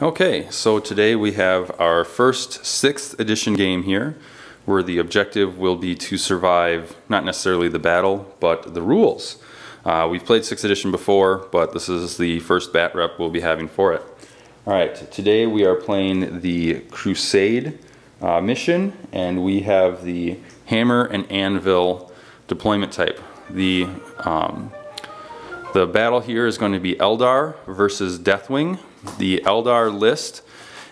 Okay, so today we have our first 6th edition game here, where the objective will be to survive, not necessarily the battle, but the rules. We've played 6th edition before, but this is the first bat rep we'll be having for it. Alright, today we are playing the Crusade mission, and we have the Hammer and Anvil deployment type. The battle here is going to be Eldar versus Deathwing. The Eldar list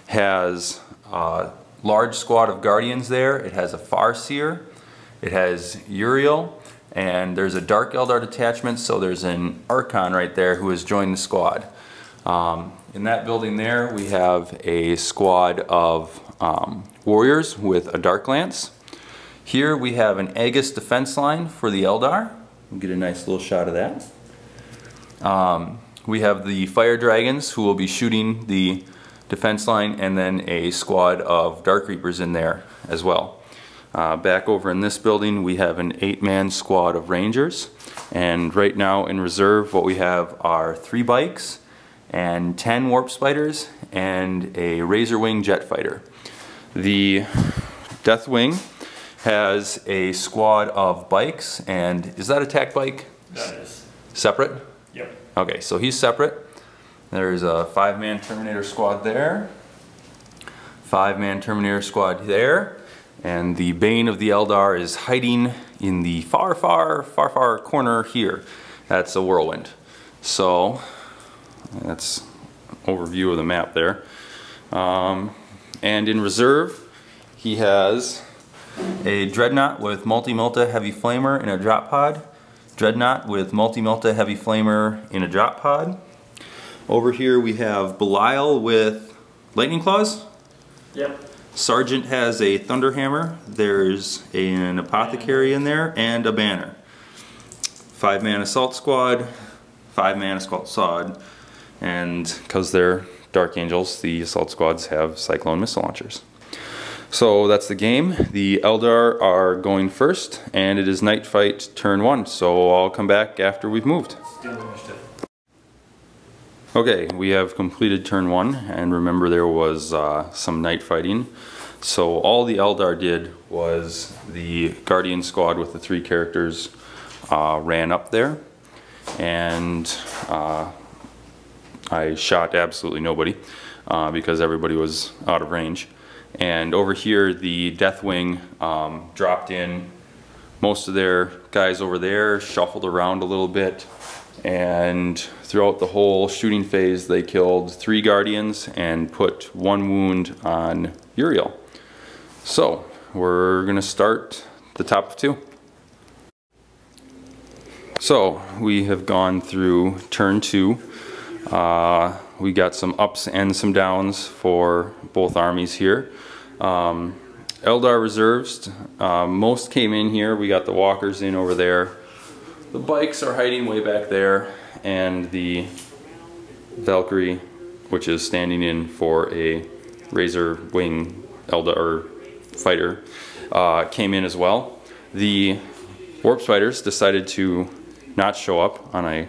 has a large squad of Guardians there. It has a Farseer, it has Uriel, and there's a Dark Eldar detachment, so there's an Archon right there who has joined the squad. In that building there we have a squad of Warriors with a Dark Lance. Here we have an Aegis defense line for the Eldar. We'll get a nice little shot of that. We have the Fire Dragons who will be shooting the defense line, and then a squad of Dark Reapers in there as well. Back over in this building we have an 8-man squad of Rangers, and right now in reserve what we have are 3 bikes and 10 Warp Spiders and a Razorwing jet fighter. The Deathwing has a squad of bikes, and is that attack bike? That is. Separate? Yep. Okay, so he's separate. There's a 5-man Terminator squad there, 5-man Terminator squad there, and the Bane of the Eldar is hiding in the far corner here. That's a Whirlwind. So that's an overview of the map there. And in reserve he has a Dreadnought with Multi-Milta Heavy Flamer in a drop pod, Dreadnought with Multi-Milta Heavy Flamer in a drop pod. Over here we have Belial with Lightning Claws. Yep. Sergeant has a Thunderhammer. There's an Apothecary in there and a Banner. 5-man Assault Squad, 5-man Assault Squad, and because they're Dark Angels, the Assault Squads have Cyclone missile launchers. So that's the game. The Eldar are going first, and it is night fight turn 1, so I'll come back after we've moved. Okay, we have completed turn 1, and remember there was some night fighting. So all the Eldar did was the Guardian squad with the 3 characters ran up there, and I shot absolutely nobody because everybody was out of range. And over here the Deathwing dropped in most of their guys over there, shuffled around a little bit, and throughout the whole shooting phase they killed 3 Guardians and put 1 wound on Uriel. So we're gonna start the top of 2. So we have gone through turn 2. We got some ups and some downs for both armies here. Eldar reserves, most came in here. We got the walkers in over there. The bikes are hiding way back there, and the Valkyrie, which is standing in for a Razorwing Eldar fighter, came in as well. The Warp Spiders decided to not show up on a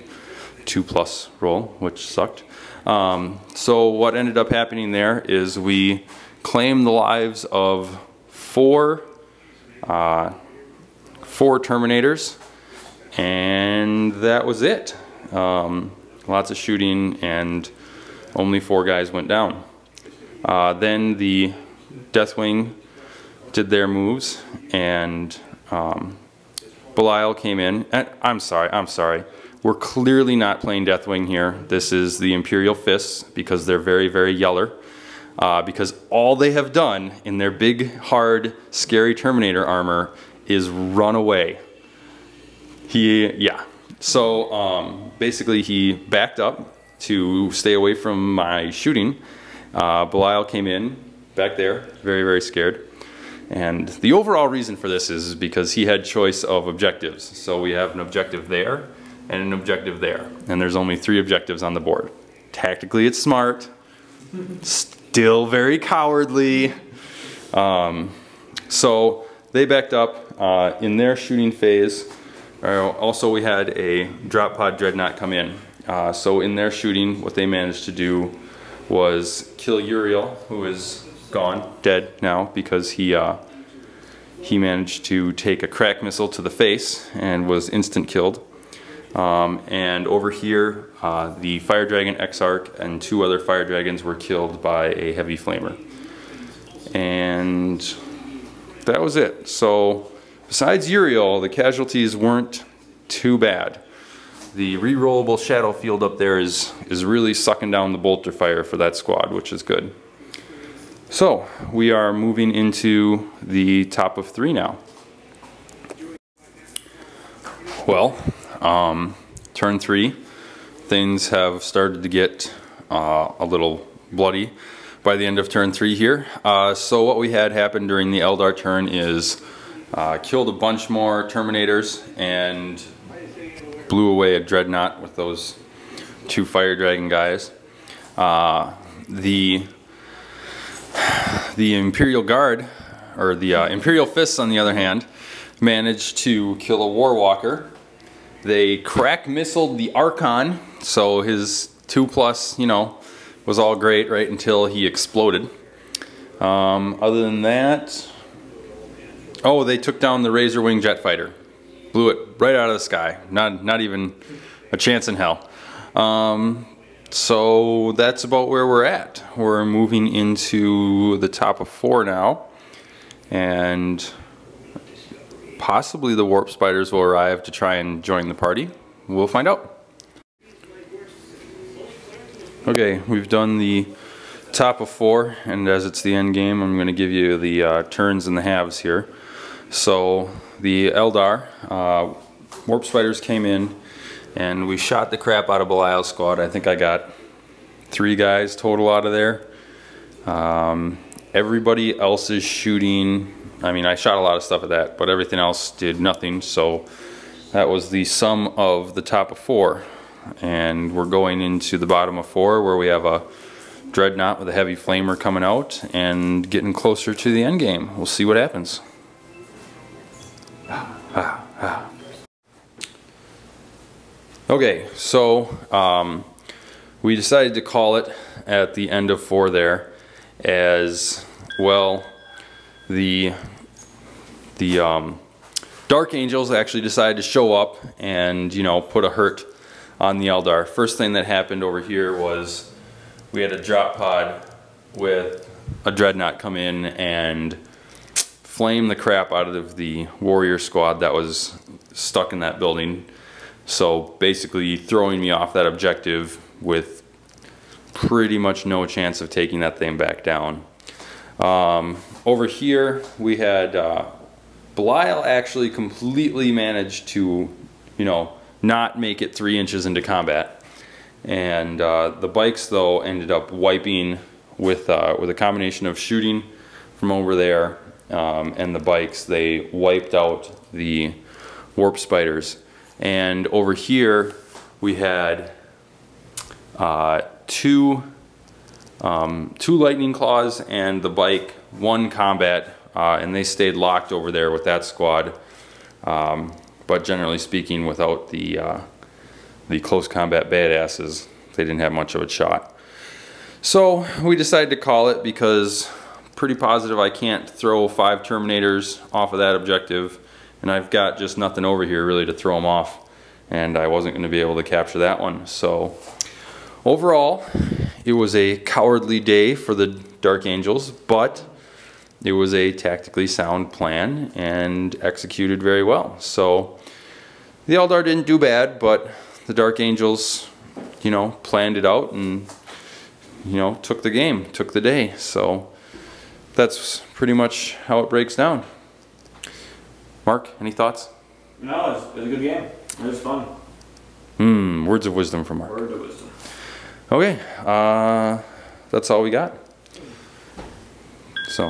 2+ roll, which sucked. So what ended up happening there is we claimed the lives of 4 Terminators, and that was it. Lots of shooting, and only 4 guys went down. Then the Deathwing did their moves, and Belial came in. And I'm sorry. We're clearly not playing Deathwing here. This is the Imperial Fists, because they're very yeller. Because all they have done in their big, hard, scary Terminator armor is run away. So basically he backed up to stay away from my shooting. Belial came in back there, very scared. And the overall reason for this is because he had choice of objectives. So we have an objective there and an objective there, and there's only 3 objectives on the board. Tactically it's smart, still very cowardly. So they backed up in their shooting phase. Also we had a drop pod Dreadnought come in. So in their shooting, what they managed to do was kill Uriel, who is gone, dead now, because he managed to take a crack missile to the face and was instant killed. And over here, the Fire Dragon Exarch and 2 other Fire Dragons were killed by a heavy flamer. And that was it. So besides Uriel, the casualties weren't too bad. The rerollable shadow field up there is really sucking down the bolter fire for that squad, which is good. So we are moving into the top of 3 now. Well, turn 3, things have started to get a little bloody by the end of turn 3 here. So what we had happen during the Eldar turn is killed a bunch more Terminators and blew away a Dreadnought with those 2 Fire Dragon guys. The Imperial Guard, or the Imperial Fists on the other hand, managed to kill a Warwalker. They crack missiled the Archon, so his 2+, you know, was all great right until he exploded. Other than that, oh, they took down the Razor Wing jet fighter. Blew it right out of the sky. Not even a chance in hell. So that's about where we're at. We're moving into the top of 4 now, and possibly the Warp Spiders will arrive to try and join the party. We'll find out. Okay, we've done the top of 4, and as it's the end game, I'm going to give you the turns and the halves here. So the Eldar Warp Spiders came in and we shot the crap out of Belial's squad. I think I got 3 guys total out of there. Everybody else is shooting. I mean, I shot a lot of stuff at that, but everything else did nothing. So that was the sum of the top of 4. And we're going into the bottom of 4, where we have a Dreadnought with a heavy flamer coming out and getting closer to the end game. We'll see what happens. Okay, so we decided to call it at the end of 4 there, as well. The Dark Angels actually decided to show up and, you know, put a hurt on the Eldar. First thing that happened over here was we had a drop pod with a Dreadnought come in and flame the crap out of the warrior squad that was stuck in that building. So basically throwing me off that objective with pretty much no chance of taking that thing back down. Over here we had Belial actually completely managed to, you know, not make it 3 inches into combat. And the bikes though ended up wiping with a combination of shooting from over there and the bikes. They wiped out the Warp Spiders. And over here we had 2 Lightning Claws and the bike 1 combat, and they stayed locked over there with that squad. But generally speaking, without the close combat badasses, they didn't have much of a shot. So we decided to call it, because pretty positive I can't throw 5 Terminators off of that objective, and I've got just nothing over here really to throw them off, and I wasn't going to be able to capture that one. So overall, it was a cowardly day for the Dark Angels, but it was a tactically sound plan and executed very well. So the Eldar didn't do bad, but the Dark Angels, you know, planned it out and, you know, took the game, took the day. So that's pretty much how it breaks down. Mark, any thoughts? No, it was a good game. It was fun. Words of wisdom from Mark. Words of wisdom. Okay, that's all we got. So.